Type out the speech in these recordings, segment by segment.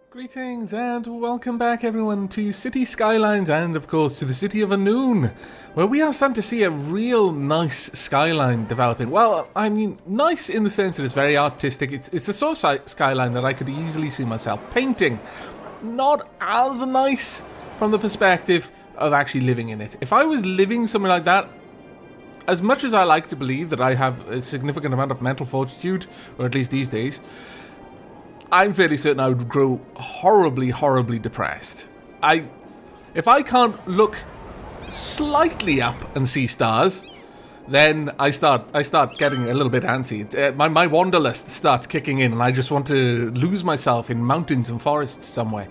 Greetings and welcome back everyone to City Skylines and of course to the City of Anoon, where we are starting to see a real nice skyline developing. Well, I mean, nice in the sense that it's very artistic. It's the sort of skyline that I could easily see myself painting. Not as nice from the perspective of actually living in it. If I was living somewhere like that, as much as I like to believe that I have a significant amount of mental fortitude, or at least these days, I'm fairly certain I would grow horribly, horribly depressed. If I can't look slightly up and see stars, then I start getting a little bit antsy. My wanderlust starts kicking in, and I just want to lose myself in mountains and forests somewhere.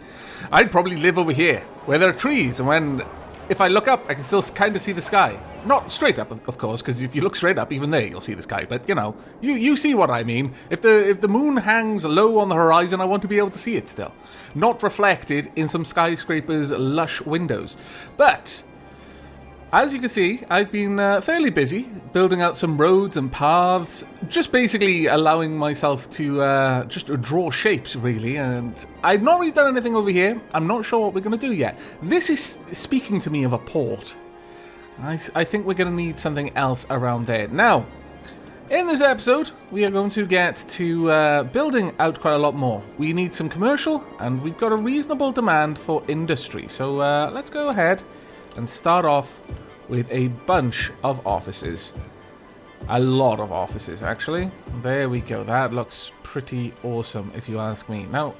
I'd probably live over here, where there are trees, and if I look up, I can still kind of see the sky. Not straight up, of course, because if you look straight up, even there, you'll see the sky. But, you know, you see what I mean. If the moon hangs low on the horizon, I want to be able to see it still. Not reflected in some skyscrapers' lush windows. But as you can see, I've been fairly busy building out some roads and paths, just basically allowing myself to just draw shapes, really, and I've not really done anything over here. I'm not sure what we're going to do yet. This is speaking to me of a port. I think we're going to need something else around there. Now, in this episode, we are going to get to building out quite a lot more. We need some commercial, and we've got a reasonable demand for industry. So let's go ahead and start off with a bunch of offices. A lot of offices, actually. There we go. That looks pretty awesome, if you ask me. Now,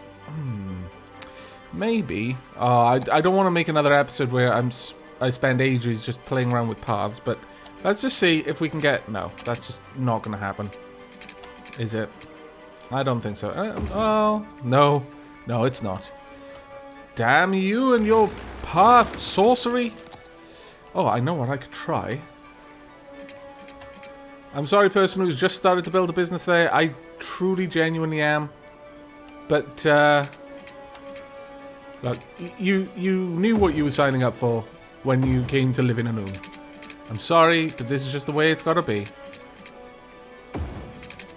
maybe... I don't want to make another episode where I spend ages just playing around with paths, but let's just see if we can get... No, that's just not going to happen. Is it? I don't think so. Well, no. No, it's not. Damn you and your path sorcery. Oh, I know what I could try. I'm sorry, person who's just started to build a business there. I truly, genuinely am. But, look, you knew what you were signing up for when you came to live in Anoon. I'm sorry, but this is just the way it's got to be.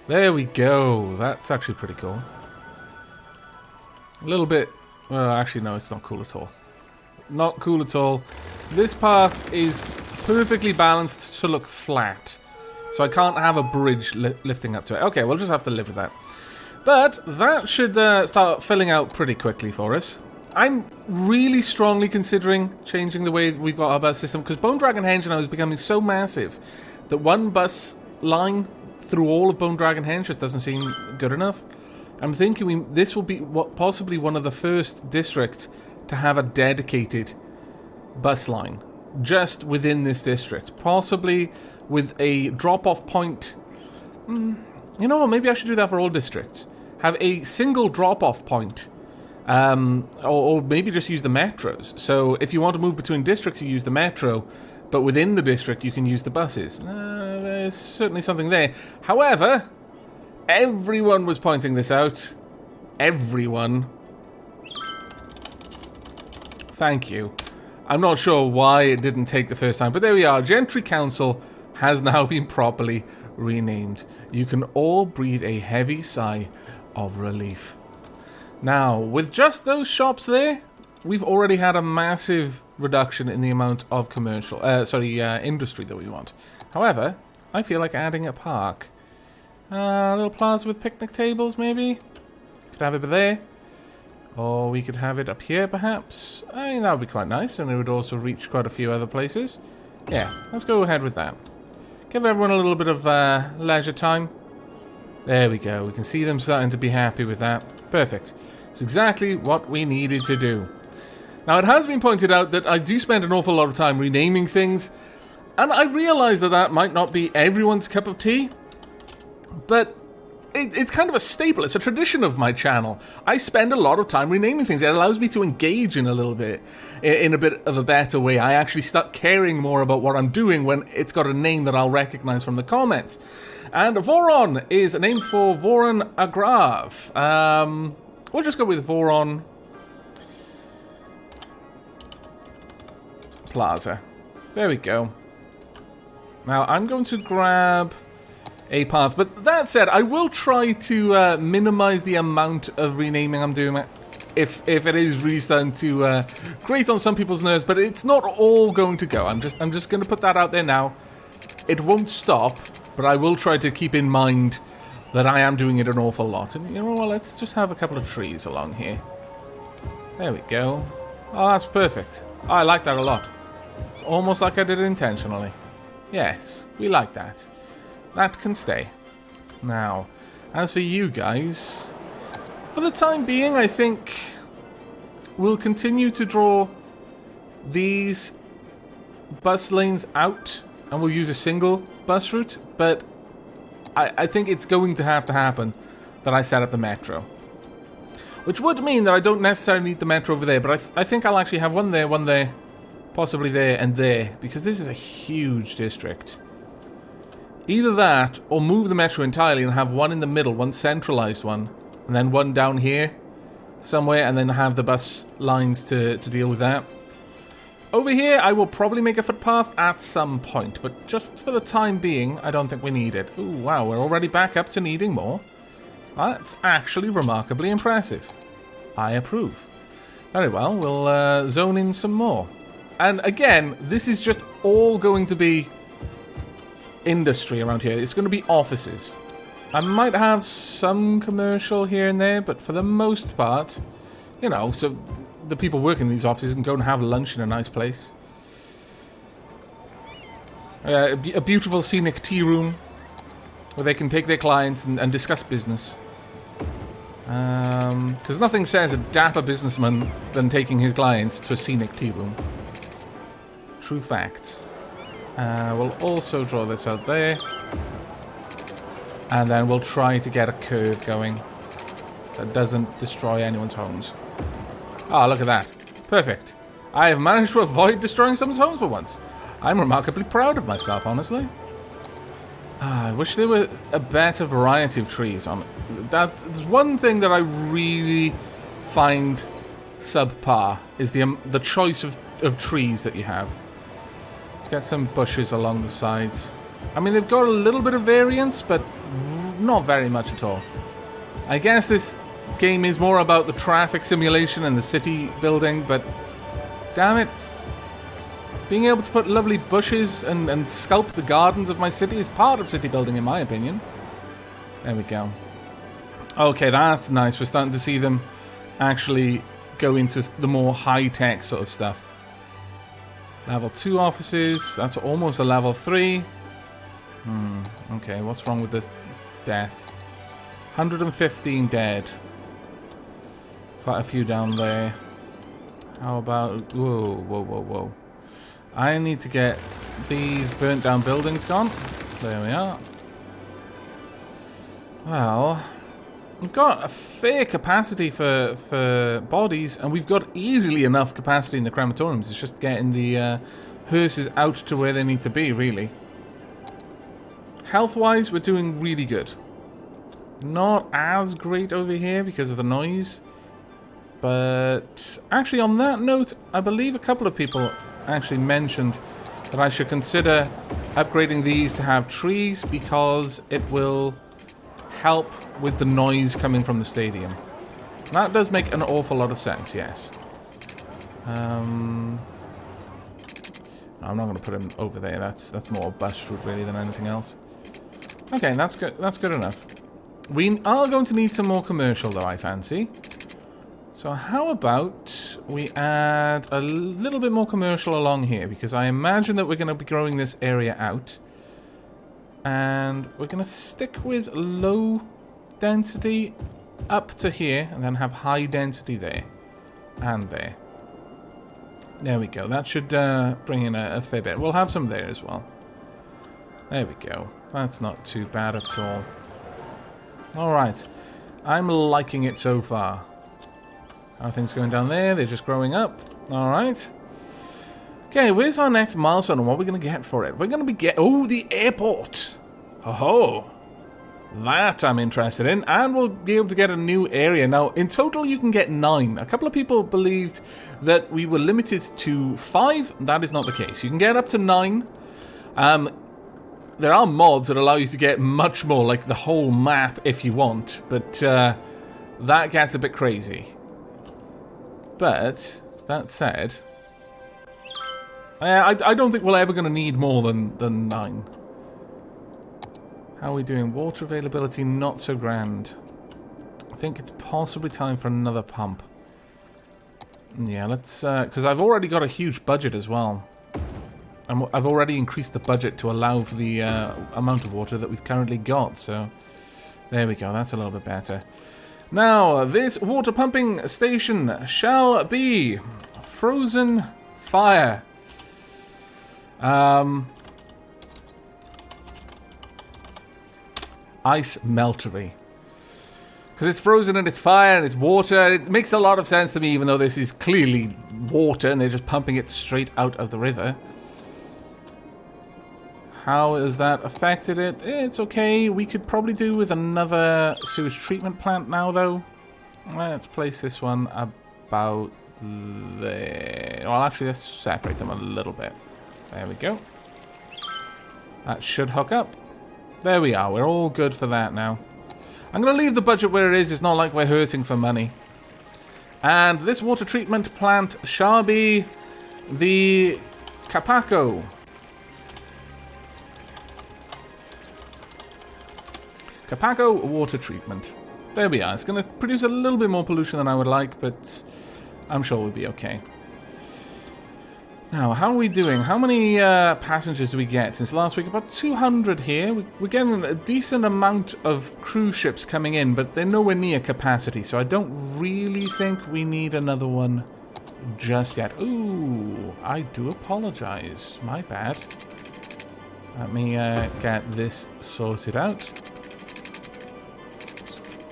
There we go. That's actually pretty cool. A little bit... Well, actually, no, it's not cool at all. Not cool at all. This path is perfectly balanced to look flat. So I can't have a bridge lifting up to it. Okay, we'll just have to live with that. But that should start filling out pretty quickly for us. I'm really strongly considering changing the way we've got our bus system, because Bone Dragon Henge now is becoming so massive that one bus line through all of Bone Dragon Henge just doesn't seem good enough. I'm thinking this will be possibly one of the first districts to have a dedicated bus line just within this district, possibly with a drop-off point. You know what, maybe I should do that for all districts. Have a single drop-off point, or maybe just use the metros. So if you want to move between districts, you use the metro, but within the district you can use the buses. There's certainly something there. However, everyone was pointing this out. Everyone. Thank you. I'm not sure why it didn't take the first time, but there we are. Gentry Council has now been properly renamed. You can all breathe a heavy sigh of relief. Now, with just those shops there, we've already had a massive reduction in the amount of industry that we want. However, I feel like adding a park. A little plaza with picnic tables, maybe? Could have it there. Or we could have it up here, perhaps. I think that would be quite nice, and it would also reach quite a few other places. Yeah, let's go ahead with that. Give everyone a little bit of leisure time. There we go. We can see them starting to be happy with that. Perfect. It's exactly what we needed to do. Now, it has been pointed out that I do spend an awful lot of time renaming things, and I realize that that might not be everyone's cup of tea, but it's kind of a staple. It's a tradition of my channel. I spend a lot of time renaming things. It allows me to engage in a bit of a better way. I actually start caring more about what I'm doing when it's got a name that I'll recognize from the comments. And Voron is named for Voron Agrav. We'll just go with Voron Plaza. There we go. Now I'm going to grab a path. But that said, I will try to minimize the amount of renaming I'm doing. if it is really starting to grate on some people's nerves, but it's not all going to go. I'm just going to put that out there now. It won't stop, but I will try to keep in mind that I am doing it an awful lot. And you know what? Let's just have a couple of trees along here. There we go. Oh, that's perfect. Oh, I like that a lot. It's almost like I did it intentionally. Yes, we like that. That can stay. Now, as for you guys, for the time being, I think we'll continue to draw these bus lanes out, and we'll use a single bus route, but I think it's going to have to happen that I set up the metro. Which would mean that I don't necessarily need the metro over there, but I think I'll actually have one there, possibly there, and there, because this is a huge district. Either that, or move the metro entirely and have one in the middle, one centralized one, and then one down here somewhere, and then have the bus lines to deal with that. Over here, I will probably make a footpath at some point, but just for the time being, I don't think we need it. Ooh, wow, we're already back up to needing more. That's actually remarkably impressive. I approve. Very well, we'll zone in some more. And again, this is just all going to be industry around here. It's going to be offices. I might have some commercial here and there, but for the most part, you know, so the people working in these offices can go and have lunch in a nice place. A beautiful scenic tea room where they can take their clients and discuss business. Because nothing says a dapper businessman than taking his clients to a scenic tea room. True facts. We'll also draw this out there. And then we'll try to get a curve going that doesn't destroy anyone's homes. Oh, look at that. Perfect. I have managed to avoid destroying someone's homes for once. I'm remarkably proud of myself, honestly. I wish there were a better variety of trees on it. That's one thing that I really find subpar, is the choice of trees that you have. Let's get some bushes along the sides. I mean, they've got a little bit of variance, but not very much at all. I guess this game is more about the traffic simulation and the city building, but damn it, being able to put lovely bushes and sculpt the gardens of my city is part of city building, in my opinion. There we go. Okay, that's nice. We're starting to see them actually go into the more high-tech sort of stuff. Level 2 offices. That's almost a level 3. Okay, what's wrong with this death? 115 dead. Quite a few down there. How about... Whoa, whoa, whoa, whoa. I need to get these burnt down buildings gone. There we are. Well, we've got a fair capacity for bodies, and we've got easily enough capacity in the crematoriums. It's just getting the hearses out to where they need to be, really. Health-wise, we're doing really good. Not as great over here because of the noise. But actually, on that note, I believe a couple of people actually mentioned that I should consider upgrading these to have trees because it will help with the noise coming from the stadium. That does make an awful lot of sense, yes. I'm not going to put him over there. That's more bus route really than anything else. Okay, that's good. That's good enough. We are going to need some more commercial, though, I fancy. So how about we add a little bit more commercial along here, because I imagine that we're going to be growing this area out. And we're going to stick with low density up to here, and then have high density there and there. There we go. That should bring in a fair bit. We'll have some there as well. There we go. That's not too bad at all. Alright. I'm liking it so far. How are things going down there? They're just growing up. Alright. Okay, where's our next milestone and what are we going to get for it? We're going to be oh, the airport! Oh-ho! That I'm interested in. And we'll be able to get a new area. Now, in total, you can get 9. A couple of people believed that we were limited to 5. That is not the case. You can get up to 9. There are mods that allow you to get much more, like the whole map if you want. But that gets a bit crazy. But, that said... I don't think we're ever going to need more than 9. How are we doing? Water availability, not so grand. I think it's possibly time for another pump. Yeah, let's... because I've already got a huge budget as well. And I've already increased the budget to allow for the amount of water that we've currently got, so... There we go, that's a little bit better. Now, this water pumping station shall be frozen fire. Ice meltery. Because it's frozen and it's fire and it's water. It makes a lot of sense to me, even though this is clearly water and they're just pumping it straight out of the river. How has that affected it? It's okay. We could probably do with another sewage treatment plant now, though. Let's place this one about there. Well, actually, let's separate them a little bit. There we go. That should hook up. There we are. We're all good for that now. I'm going to leave the budget where it is. It's not like we're hurting for money. And this water treatment plant shall be the Capaco. Capaco water treatment. There we are. It's going to produce a little bit more pollution than I would like, but I'm sure we'll be okay. Now, how are we doing? How many passengers do we get since last week? About 200 here. We're getting a decent amount of cruise ships coming in, but they're nowhere near capacity, so I don't really think we need another one just yet. Ooh, I do apologize. My bad. Let me get this sorted out.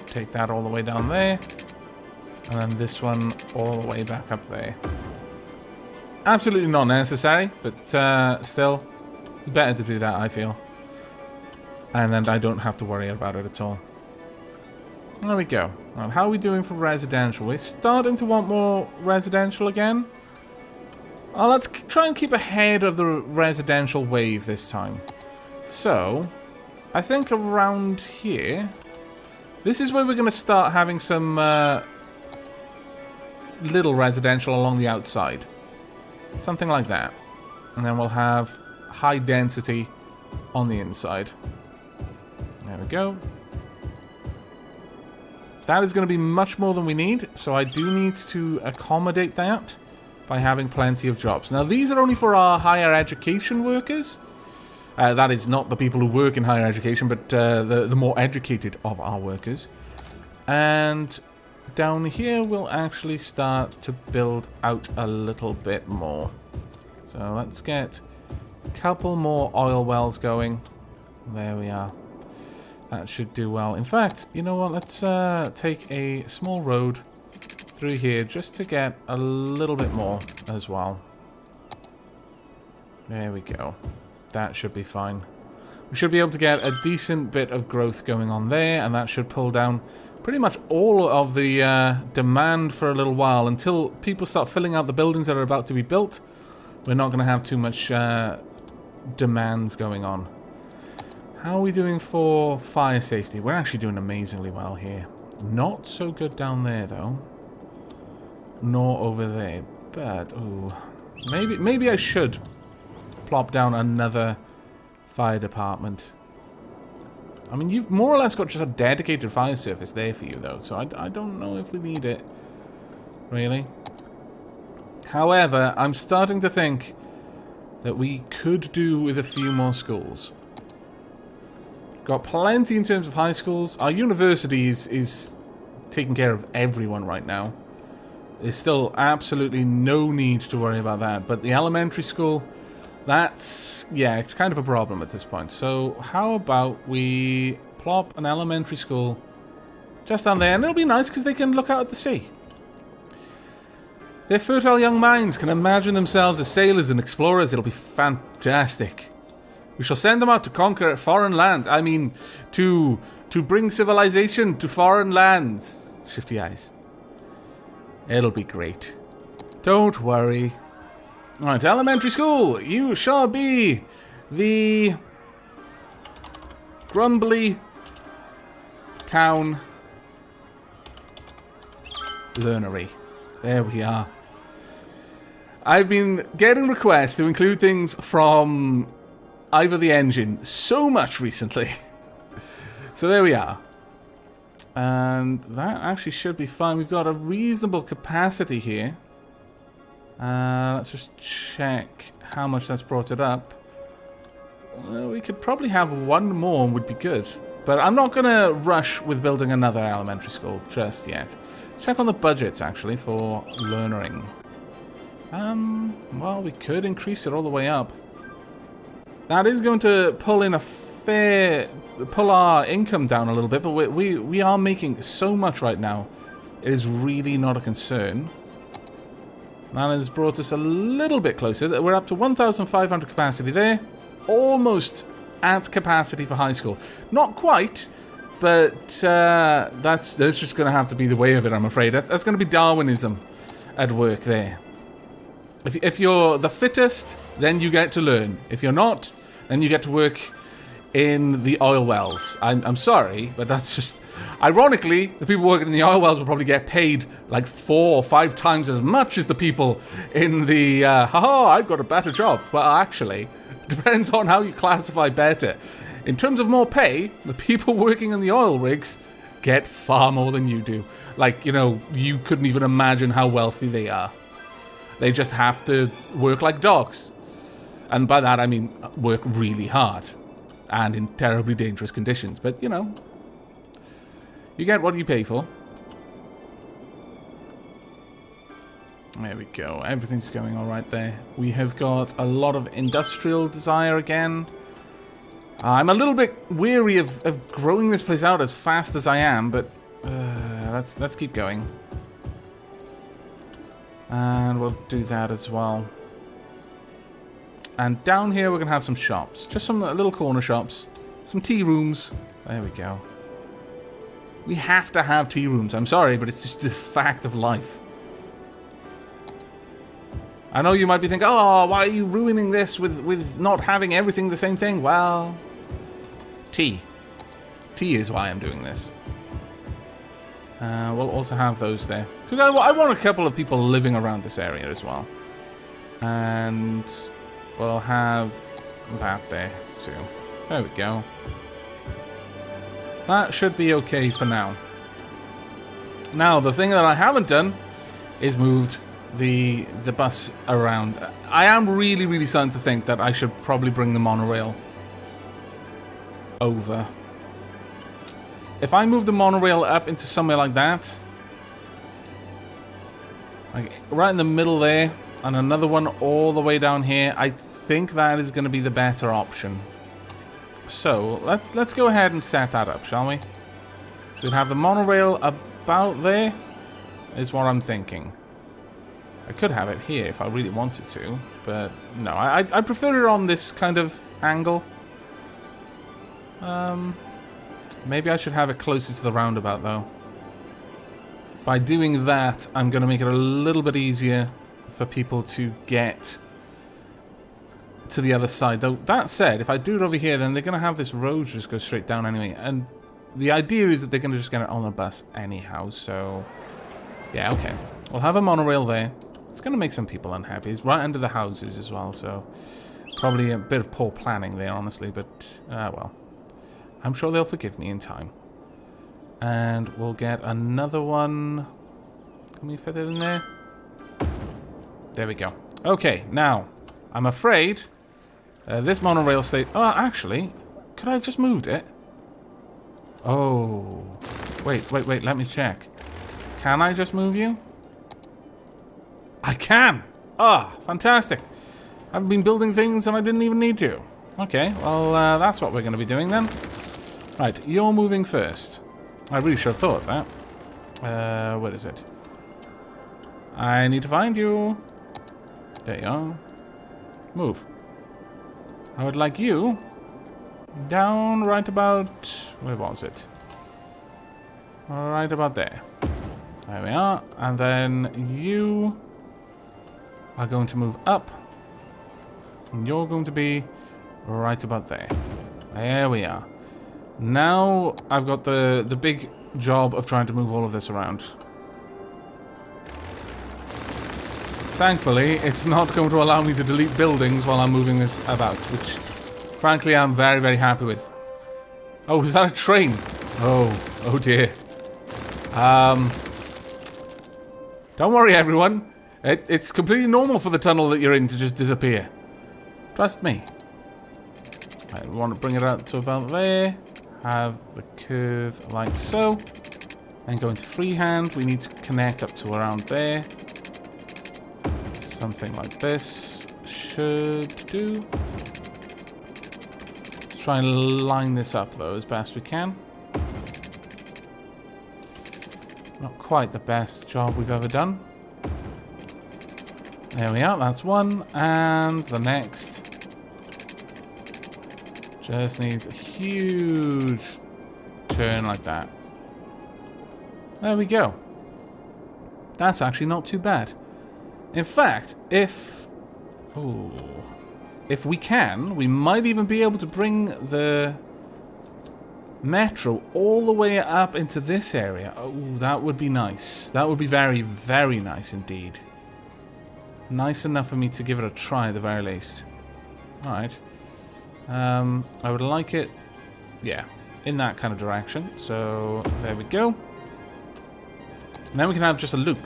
Take that all the way down there. And then this one all the way back up there. Absolutely not necessary, but still, better to do that, I feel. And then I don't have to worry about it at all. There we go. Right, how are we doing for residential? We're starting to want more residential again. Let's try and keep ahead of the residential wave this time. So, I think around here, this is where we're going to start having some little residential along the outside. Something like that. And then we'll have high density on the inside. There we go. That is going to be much more than we need, so I do need to accommodate that by having plenty of jobs. Now, these are only for our higher education workers. That is not the people who work in higher education, but the more educated of our workers. And down here, we'll actually start to build out a little bit more. So let's get a couple more oil wells going. There we are. That should do well. In fact, you know what? Let's take a small road through here just to get a little bit more as well. There we go. That should be fine. We should be able to get a decent bit of growth going on there, and that should pull down pretty much all of the demand for a little while. Until people start filling out the buildings that are about to be built, we're not going to have too much demands going on. How are we doing for fire safety? We're actually doing amazingly well here. Not so good down there, though. Nor over there. But, ooh. Maybe I should plop down another fire department. I mean, you've more or less got just a dedicated fire service there for you, though. So I don't know if we need it. Really. However, I'm starting to think that we could do with a few more schools. Got plenty in terms of high schools. Our university is taking care of everyone right now. There's still absolutely no need to worry about that. But the elementary school, that's, yeah, it's kind of a problem at this point. So how about we plop an elementary school just down there. And it'll be nice because they can look out at the sea. Their fertile young minds can imagine themselves as sailors and explorers. It'll be fantastic. We shall send them out to conquer foreign land. I mean, to bring civilization to foreign lands. Shifty eyes. It'll be great. Don't worry. Alright, elementary school. You shall be the Grumbly Town Learnery. There we are. I've been getting requests to include things from either the engine so much recently. So there we are. And that actually should be fine. We've got a reasonable capacity here. Let's just check how much that's brought it up. Well, we could probably have one more would be good. But I'm not going to rush with building another elementary school just yet. Check on the budgets, actually, for learnering. Well, we could increase it all the way up. That is going to pull in pull our income down a little bit, but we are making so much right now. It is really not a concern. That has brought us a little bit closer. We're up to 1,500 capacity there. Almost at capacity for high school. Not quite, but that's just going to have to be the way of it, I'm afraid. That's going to be Darwinism at work there. If you're the fittest, then you get to learn. If you're not, then you get to work in the oil wells. I'm sorry, but that's just... Ironically, the people working in the oil wells will probably get paid like 4 or 5 times as much as the people in the... I've got a better job. Well, actually... Depends on how you classify better. In terms of more pay, the people working in the oil rigs get far more than you do. Like, you know, you couldn't even imagine how wealthy they are. They just have to work like dogs. And by that I mean work really hard. And in terribly dangerous conditions. But, you know, you get what you pay for. There we go. Everything's going all right there. We have got a lot of industrial desire again. I'm a little bit weary of growing this place out as fast as I am, but let's keep going. And we'll do that as well. And down here we're going to have some shops. Just some little corner shops. Some tea rooms. There we go. We have to have tea rooms. I'm sorry, but it's just a fact of life. I know you might be thinking, oh, why are you ruining this with not having everything the same thing? Well, tea. Tea is why I'm doing this. We'll also have those there. Because I want a couple of people living around this area as well. And we'll have that there too. There we go. That should be okay for now. Now, the thing that I haven't done is moved the bus around. I am really starting to think that I should probably bring the monorail over. If I move the monorail up into somewhere like that, like right in the middle there, and another one all the way down here, I think that is going to be the better option. So let's go ahead and set that up, shall we? So we'd have the monorail about there, is what I'm thinking. I could have it here if I really wanted to, but no, I prefer it on this kind of angle. Maybe I should have it closer to the roundabout, though. By doing that, I'm going to make it a little bit easier for people to get to the other side. Though, that said, if I do it over here, then they're going to have this road just go straight down anyway. And the idea is that they're going to just get it on the bus anyhow, so... Yeah, okay. We'll have a monorail there. It's going to make some people unhappy. It's right under the houses as well, so... Probably a bit of poor planning there, honestly, but... well... I'm sure they'll forgive me in time. And we'll get another one... Can we fit it in there? There we go. Okay, now... I'm afraid... this monorail state... Oh, actually... Could I have just moved it? Oh... Wait, let me check. Can I just move you? I can! Ah, fantastic. I've been building things and I didn't even need to. Okay, well, that's what we're going to be doing then. Right, you're moving first. I really should have thought of that. What is it? I need to find you. There you are. Move. I would like you down right about... Where was it? Right about there. There we are. And then you are going to move up. And you're going to be right about there. There we are. Now I've got the big job of trying to move all of this around. Thankfully, it's not going to allow me to delete buildings while I'm moving this about, which, frankly, I'm very, very happy with. Oh, is that a train? Oh dear. Don't worry, everyone. It's completely normal for the tunnel that you're in to just disappear. Trust me. Right, we want to bring it out to about there. Have the curve like so. Then go into freehand. We need to connect up to around there. Something like this should do. Let's try and line this up, though, as best we can. Not quite the best job we've ever done. There we are, that's one. And the next just needs a huge turn like that. There we go. That's actually not too bad. In fact, if we can, we might even be able to bring the metro all the way up into this area. Oh, that would be nice. That would be very, very nice indeed. Nice enough for me to give it a try at the very least. Alright. I would like it, yeah, in that kind of direction. So, there we go. And then we can have just a loop.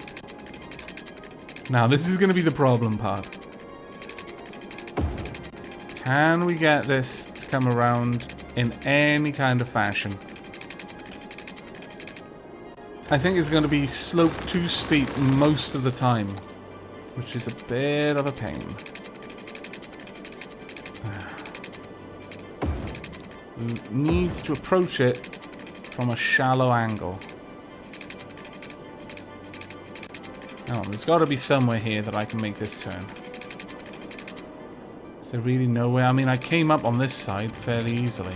Now, this is going to be the problem part. Can we get this to come around in any kind of fashion? I think it's going to be sloped too steep most of the time, which is a bit of a pain. We need to approach it from a shallow angle. Oh, there's got to be somewhere here that I can make this turn. Is there really nowhere? I mean, I came up on this side fairly easily.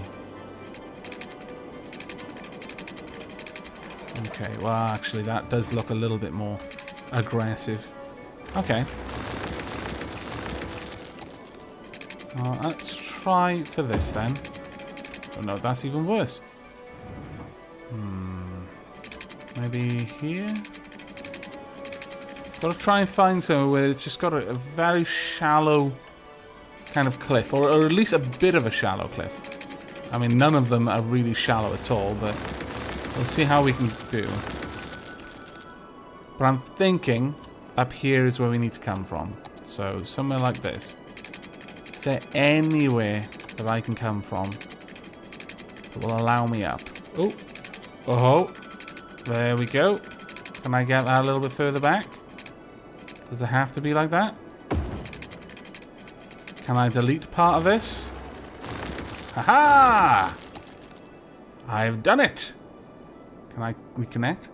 Okay, well, actually, that does look a little bit more aggressive. Okay. Let's try for this then. Oh no, that's even worse. Maybe here? Gotta try and find somewhere where it's just got a very shallow kind of cliff, or at least a bit of a shallow cliff. I mean, none of them are really shallow at all, but we'll see how we can do. But I'm thinking up here is where we need to come from. So, somewhere like this. Is there anywhere that I can come from that will allow me up? Oh. Oh. There we go. Can I get that a little bit further back? Does it have to be like that? Can I delete part of this? Haha! I've done it! Can I reconnect?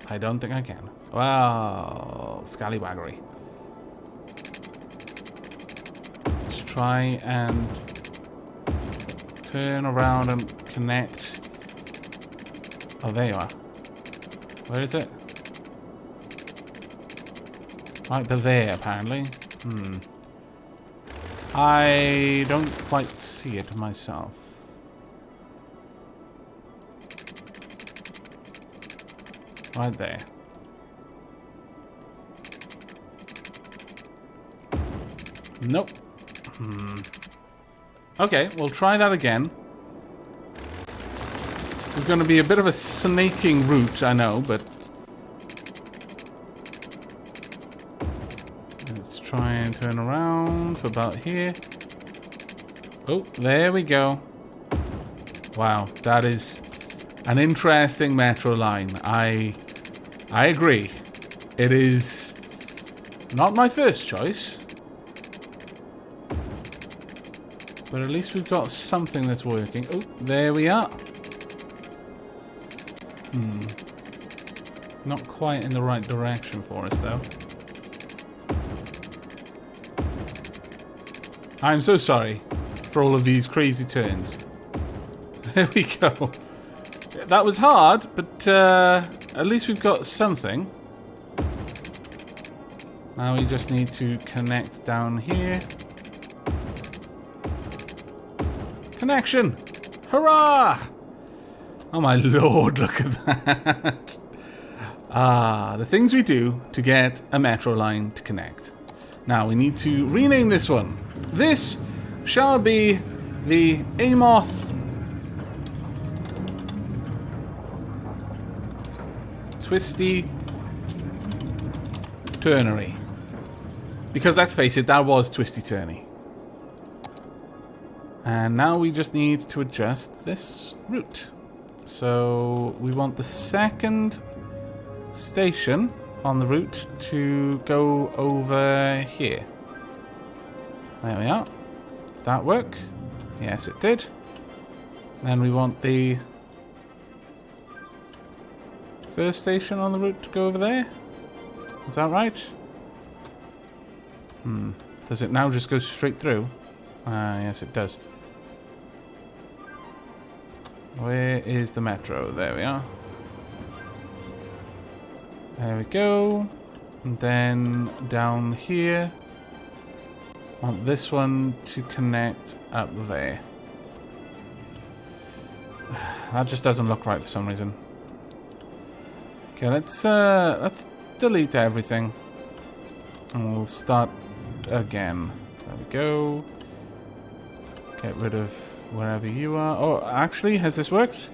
I don't think I can. Well, scallywaggery. Let's try and turn around and connect. Oh, there you are. Where is it? Right there, apparently. I don't quite see it myself. Right there. Nope. Okay, we'll try that again. It's going to be a bit of a snaking route, I know, but let's try and turn around to about here. Oh, there we go. Wow, that is an interesting metro line. I agree. It is not my first choice, but at least we've got something that's working. Oh, there we are. Not quite in the right direction for us, though. I'm so sorry for all of these crazy turns. There we go. That was hard, but at least we've got something. Now we just need to connect down here. Connection! Hurrah! Oh my lord, look at that. Ah, the things we do to get a metro line to connect. Now, we need to rename this one. This shall be the Amoth Twisty Turnery. Because let's face it, that was Twisty Turny. And now we just need to adjust this route. So we want the second station on the route to go over here. There we are. Did that work? Yes, it did. Then we want the first station on the route to go over there. Is that right? Does it now just go straight through? Yes, it does. Where is the metro? There we are. There we go. And then down here, I want this one to connect up there. That just doesn't look right for some reason. Okay, let's delete everything. And we'll start again. There we go. Get rid of wherever you are. Oh, actually, has this worked?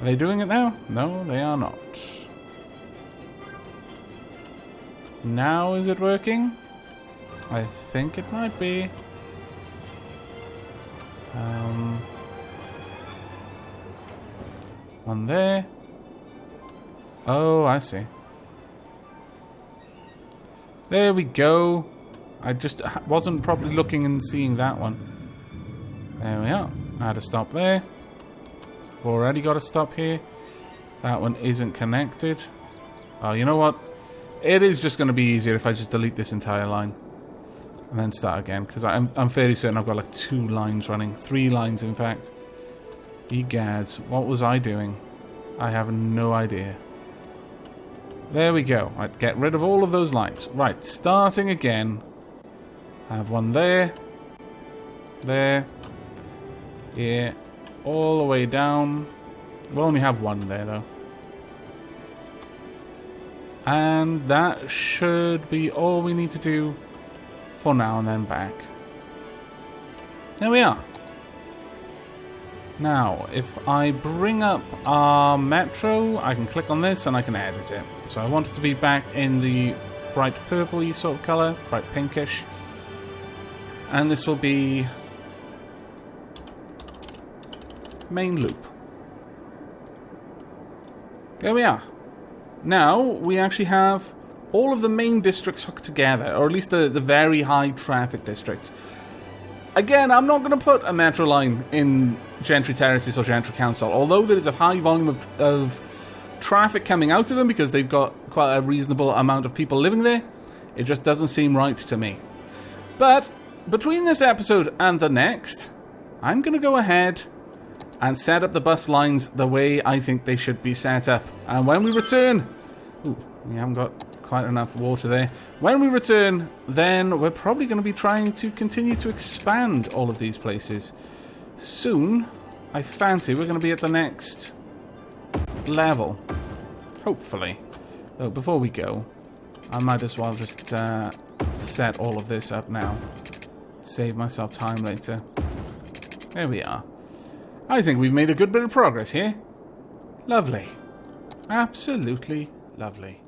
Are they doing it now? No, they are not. Now is it working? I think it might be. One there. Oh, I see. There we go. I just wasn't probably looking and seeing that one. There we are. I had to stop there. Already got to stop here. That one isn't connected. Oh, you know what? It is just going to be easier if I just delete this entire line. And then start again. Because I'm fairly certain I've got like 2 lines running. 3 lines, in fact. Egads. What was I doing? I have no idea. There we go. Right, get rid of all of those lines. Right, starting again. I have one there. There. Here. All the way down. We'll only have one there, though. And that should be all we need to do for now and then back. There we are. Now, if I bring up our metro, I can click on this and I can edit it. So I want it to be back in the bright purpley sort of color, bright pinkish. And this will be main loop. There we are. Now we actually have all of the main districts hooked together, or at least the very high traffic districts. Again, I'm not going to put a metro line in Gentry Terraces or Gentry Council, although there is a high volume of traffic coming out of them because they've got quite a reasonable amount of people living there. It just doesn't seem right to me. But between this episode and the next, I'm going to go ahead and set up the bus lines the way I think they should be set up. And when we return... Ooh, we haven't got quite enough water there. When we return, then we're probably going to be trying to continue to expand all of these places. Soon, I fancy we're going to be at the next level. Hopefully. Though before we go, I might as well just set all of this up now. Save myself time later. There we are. I think we've made a good bit of progress here. Lovely. Absolutely lovely.